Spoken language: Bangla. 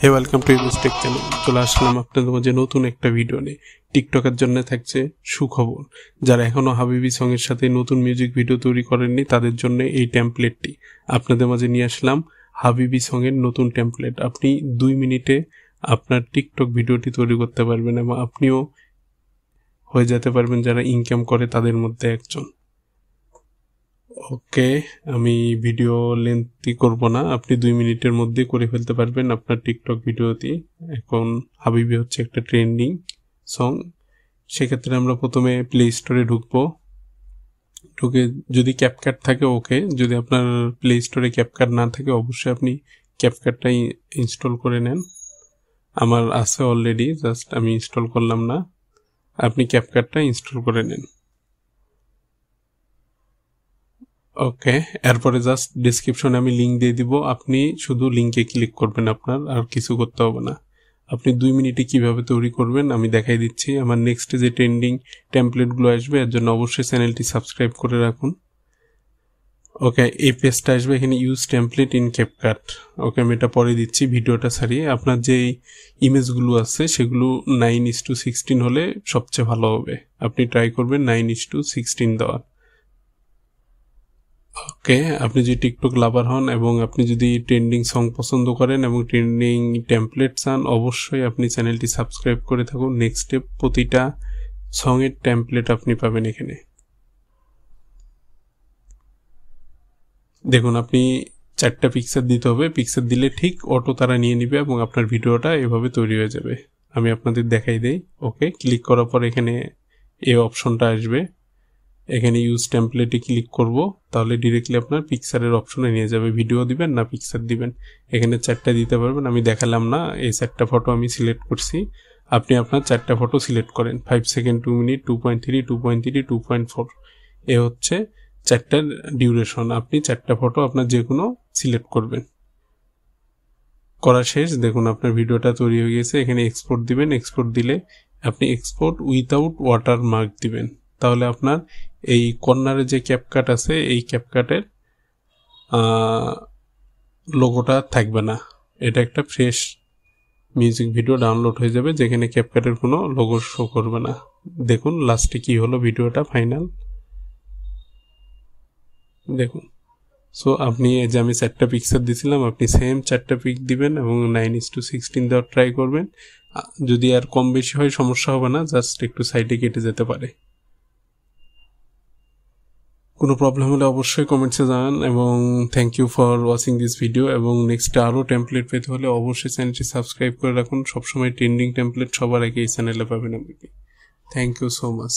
Hey welcome to use tech channel. চলে আসলাম আপনাদের মাঝে নতুন একটা ভিডিও নিয়ে। টিকটকের জন্য থাকছে সুখবর। যারা এখনো হাবিবি সং এর সাথে নতুন মিউজিক ভিডিও তৈরি করেননি তাদের জন্য এই টেমপ্লেটটি আপনাদের মাঝে নিয়ে আসলাম। হাবিবি সং এর নতুন টেমপ্লেট। আপনি 2 মিনিটে আপনার টিকটক ভিডিওটি তৈরি করতে পারবেন এবং আপনিও হয়ে যেতে পারবেন যারা ইনকাম করে তাদের মধ্যে একজন। ওকে, আমি ভিডিও লেন্থি করব না, আপনি 2 মিনিটের মধ্যে করে ফেলতে পারবেন আপনার টিকটক ভিডিওতে। এখন হাবিবি হচ্ছে একটা ট্রেন্ডিং সং। সেক্ষেত্রে আমরা প্রথমে প্লে স্টোরে ঢুকবো। ঢুকে যদি ক্যাপকাট থাকে ওকে, যদি আপনার প্লে স্টোরে ক্যাপকাট না থাকে অবশ্যই আপনি ক্যাপকাটটাই ইনস্টল করে নেন। আমার আছে অলরেডি, জাস্ট আমি ইনস্টল করলাম না। আপনি ক্যাপকাটটা ইনস্টল করে নেন। ওকে, এরপরে জাস্ট ডিসক্রিপশনে আমি লিঙ্ক দিয়ে দিব, আপনি শুধু লিঙ্কে ক্লিক করবেন, আপনার আর কিছু করতে হবে না। আপনি 2 মিনিটে কিভাবে তৈরি করবেন আমি দেখাই দিচ্ছি। আমার নেক্সট যে ট্রেন্ডিং টেমপ্লেটগুলো আসবে এর জন্য অবশ্যই চ্যানেলটি সাবস্ক্রাইব করে রাখুন। ওকে, এই পেজটা আসবে, এখানে ইউজ টেমপ্লেট ইন ক্যাপকাট। ওকে, আমি এটা পরে দিচ্ছি ভিডিওটা ছাড়িয়ে। আপনার যে ইমেজগুলো আছে সেগুলো 9:16 হলে সবচেয়ে ভালো হবে। আপনি ট্রাই করবেন 9:16 দেওয়ার। ওকে, আপনি যদি টিকটক লাভার হন এবং আপনি যদি ট্রেন্ডিং সং পছন্দ করেন এবং ট্রেন্ডিং টেমপ্লেট চান অবশ্যই আপনি চ্যানেলটি সাবস্ক্রাইব করে থাকুন। নেক্সট স্টেপ, প্রতিটা সঙের টেমপ্লেট আপনি পাবেন এখানে। দেখুন, আপনি 4টা পিকচার দিতে হবে, পিকচার দিলে ঠিক অটো তারা নিয়ে নিবে এবং আপনার ভিডিওটা এভাবে তৈরি হয়ে যাবে। আমি আপনাদের দেখাই দেই। ওকে, ক্লিক করার পর এখানে এই অপশনটা আসবে, এখানে ইউজ টেমপ্লেটে ক্লিক করব, তাহলে ডিরেক্টলি আপনার পিকচারের অপশনে নিয়ে যাবে। ভিডিও দিবেন না পিকচার দিবেন, এখানে 4টা দিতে পারবেন। আমি দেখালাম না, এই 4টা ফটো আমি সিলেক্ট করছি। আপনি আপনার 4টা ফটো সিলেক্ট করেন, 5 সেকেন্ড, 2 মিনিট, 2.3, 2.3, 2.4, এ হচ্ছে 4টার ডিউরেশন। আপনি 4টা ফটো আপনার যে কোনো সিলেক্ট করবেন। করা শেষ, দেখুন আপনার ভিডিওটা তৈরি হয়ে গেছে। এখানে এক্সপোর্ট দিবেন, এক্সপোর্ট দিলে আপনি এক্সপোর্ট উইথাউট ওয়াটার মার্ক দিবেন, তাহলে আপনার এই কর্নারে যে ক্যাপকাট আছে এই ক্যাপকাটের লোগোটা থাকবে না। এটা একটা ফ্রেশ মিউজিক ভিডিও ডাউনলোড হয়ে যাবে যেখানে ক্যাপকাটের কোনো লোগো শো করবে না। দেখুন লাস্টে কি হলো ভিডিওটা ফাইনাল, দেখুন। সো আপনি এই যে আমি 4টা পিকচার দিয়েছিলাম, আপনি সেম 4টা পিক দিবেন এবং 9:16 দেওয়ার ট্রাই করবেন। যদি আর কম বেশি হয় সমস্যা হবে না, জাস্ট একটু সাইডে কেটে যেতে পারে। কোনো প্রবলেম হলে অবশ্যই কমেন্টসে জানান এবং thank you for watching this video. এবং নেক্সট আরও টেমপ্লেট পেতে হলে অবশ্যই চ্যানেলটি সাবস্ক্রাইব করে রাখুন। সবসময় ট্রেন্ডিং টেমপ্লেট সবার আগে এই চ্যানেলে পাবেন আপনি। Thank you so much.